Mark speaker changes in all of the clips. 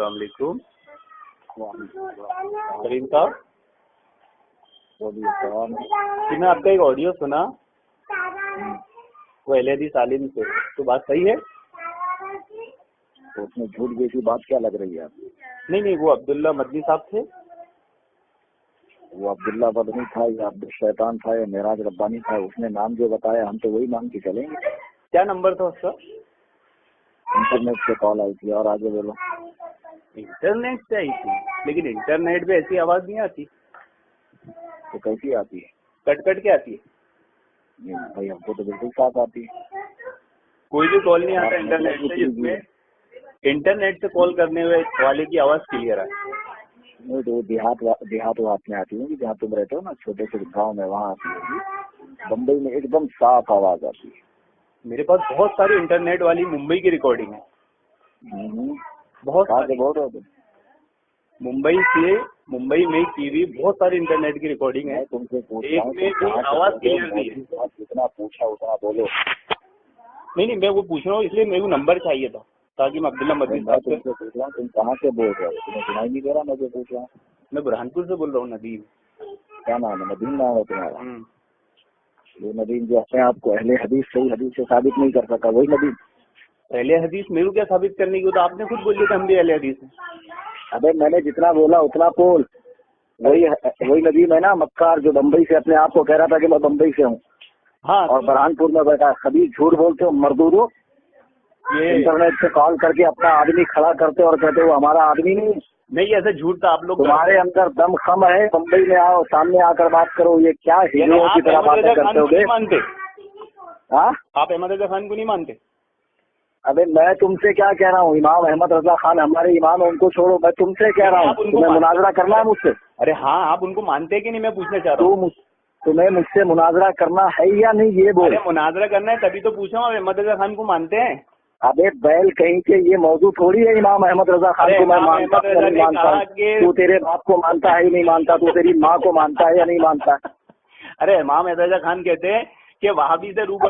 Speaker 1: अस्सलाम वालेकुम। करीम साहब, कि मैं आपका एक ऑडियो सुना वो अहले हदीस आलिम से, तो बात सही है?
Speaker 2: तो उसमें झूठ जैसी बात क्या लग रही है आपको?
Speaker 1: नहीं, वो अब्दुल्ला मदनी साहब थे।
Speaker 2: वो अब्दुल्ला मदनी था या अब्दुल शैतान था या मेराज रब्बानी था, उसने नाम जो बताया हम तो वही मान के चलेंगे।
Speaker 1: क्या नंबर था उसका?
Speaker 2: इंटरनेट से कॉल आई थी। और आगे बोलो।
Speaker 1: इंटरनेट से आई थी, लेकिन इंटरनेट पे ऐसी आवाज नहीं आती।
Speaker 2: तो कैसी आती है?
Speaker 1: कट कट के आती है।
Speaker 2: नहीं भाई, हमको तो बिल्कुल साफ आती है।
Speaker 1: कोई भी कॉल नहीं आता इंटरनेट से जिसमें इंटरनेट से कॉल करने वाले की आवाज क्लियर है।
Speaker 2: नहीं तो देहात में आती होगी, जहाँ तुम रहते हो ना, छोटे से गाँव में, वहाँ आती होगी। बम्बई में एकदम साफ आवाज आती है।
Speaker 1: मेरे पास बहुत सारी इंटरनेट वाली मुंबई की रिकॉर्डिंग है। बहुत सारी। मुंबई में की हुई बहुत सारी इंटरनेट की रिकॉर्डिंग है।
Speaker 2: तुमसे पूछ
Speaker 1: एक में भी आवाज क्लियर नहीं है।
Speaker 2: जितना पूछा उतना बोलो।
Speaker 1: नहीं, मैं वो पूछ रहा हूँ, इसलिए मेरे को नंबर चाहिए था ताकि मैं अब्दुल्ला मदनी साहब से
Speaker 2: पूछ रहा हूँ। तुम कहाँ से बोल रहे हो? तुम्हें सुनाई नहीं दे रहा? मैं जो पूछ रहा हूँ।
Speaker 1: मैं बुरहानपुर से बोल रहा हूँ। नदीम।
Speaker 2: क्या नाम है? नदीम नाम है तुम्हारा? वो नदीम जो अपने आप को अहले हदीस सही हदीस से साबित नहीं कर सका, वही नदीम।
Speaker 1: अहले हदीस मेरे को क्या साबित करने की? तो आपने खुद बोलिए कि हम भी अहले हदीस हैं।
Speaker 2: अबे मैंने जितना बोला उतना बोल। वही नदीम है ना मक्कार, जो बम्बई से अपने आप को कह रहा था कि मैं बम्बई से हूँ।
Speaker 1: हाँ,
Speaker 2: और बुरहानपुर में बैठा। कभी झूठ बोलते हो मर्दूदो।
Speaker 1: ये
Speaker 2: इंटरनेट से कॉल करके अपना आदमी खड़ा करते और कहते हो हमारा आदमी नहीं।
Speaker 1: ऐसा झूठ था आप लोग।
Speaker 2: तुम्हारे अंदर दम खम है। बम्बई में आओ, सामने आकर बात करो। ये क्या हीरों की तरह बातें करते हो?
Speaker 1: मानते?
Speaker 2: हाँ,
Speaker 1: आप अहमद रजा खान को नहीं मानते?
Speaker 2: अबे मैं तुमसे क्या कह रहा हूँ? इमाम अहमद रजा खान हमारे इमाम है, उनको छोड़ो। मैं तुमसे कह रहा हूँ, तुम्हें मुनाजरा करना है मुझसे?
Speaker 1: अरे हाँ, आप उनको मानते कि नहीं, मैं पूछना चाह रहा हूँ।
Speaker 2: तुम्हें मुझसे मुनाजरा करना है या नहीं, ये बोल।
Speaker 1: अरे मुनाजरा करना है तभी तो पूछा हूँ। अहमद रजा खान को मानते हैं?
Speaker 2: अबे बैल कहीं के, ये मौजूद थोड़ी है इमाम अहमद रजा खान को मैं मानता हूँ नहीं मानता। तू तेरे बाप को मानता है या नहीं मानता? तू तेरी माँ को मानता है या नहीं मानता?
Speaker 1: अरे इमाम अहमद रजा खान कहते हैं कि वहाबी से रूबरू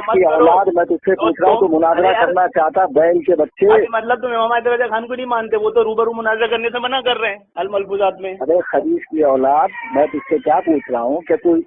Speaker 2: की औलाद, मैं तुझसे पूछ रहा हूँ, तो मुनाजरा करना चाहता बैल के बच्चे?
Speaker 1: मतलब तुम इमाम अहमद रजा खान को नहीं मानते? वो तो रूबरू मुनाजरा करने से मना कर रहे हैं अल मलफूजात में।
Speaker 2: अरे खबीस की औलाद, मैं तुझसे क्या पूछ रहा हूँ कि तू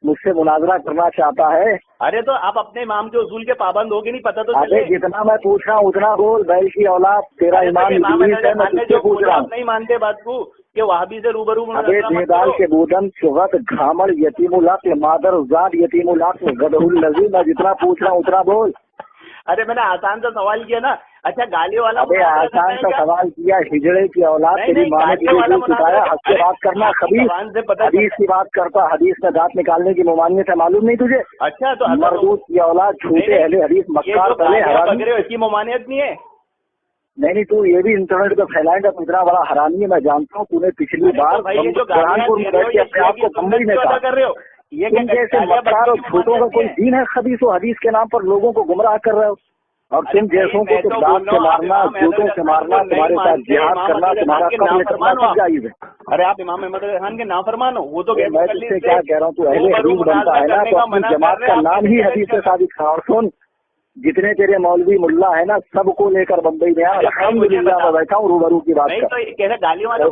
Speaker 2: मुझसे मुनाजरा करना चाहता है?
Speaker 1: अरे तो आप अपने इमाम के उसूल के पाबंद हो कि नहीं, पता तो चले।
Speaker 2: अरे जितना मैं पूछ रहा हूँ उतना बोल। बैल की औलाद, तेरा इमाम इब्लीस है, मैं तुझसे पूछ रहा हूँ।
Speaker 1: नहीं मानते बात को कि वहाबी से रूबरू?
Speaker 2: अबे देदाल के बूदन सुगत घामड़ यतीमुल अक्ल मादर उजाद यतीमुल अक्ल गदहुल नजीर। मैं जितना पूछ रहा हूँ उतना बोल।
Speaker 1: अरे मैंने आसान सा सवाल किया ना। अच्छा गाली वाला?
Speaker 2: अबे आसान सा सवाल किया। हिजड़े की औलाद, तेरी माँ ने तुझे सिखाया हद से बात करना? खबीस हदीस की बात करता, हदीस में दांत निकालने की ममानियत है, मालूम नहीं तुझे?
Speaker 1: अच्छा तो
Speaker 2: मरदूद की औलाद, झूठे अहले हदीस मक्कार पहले हरामी।
Speaker 1: इसकी ममानियत नहीं है?
Speaker 2: नहीं, तू ये भी इंटरनेट पे फैलाएगा तो इतना बड़ा हरामी है। मैं जानता हूँ तूने पिछली बार बुरहानपुर में बैठ के अपने आप को बम्बई में कहा। तुम जैसे मक्कार और झूठों का कोई दीन है? खबीस और हदीस के नाम पर लोगों को गुमराह कर रहे हो। और तुम जैसों को तो दांत से मारना, जूतों से मारना, तुम्हारे साथ जिहाद करना, तुम्हारा कत्ल करना सब जायज है।
Speaker 1: अरे आप इमाम अहमद रजा खान के नाफरमान हो। वो तो
Speaker 2: मैं तुझसे क्या कह रहा हूँ, तू अहले हदीस बनता है ना, तो अपनी जमात का नाम ही हदीस से साबित करा। और सुन, जितने तेरे मौलवी मुल्ला है ना, सबको लेकर बम्बई में आ। अल्हम्दुलिल्लाह मैं बैठा हूँ रूबरू की बात कर।
Speaker 1: गाली वाला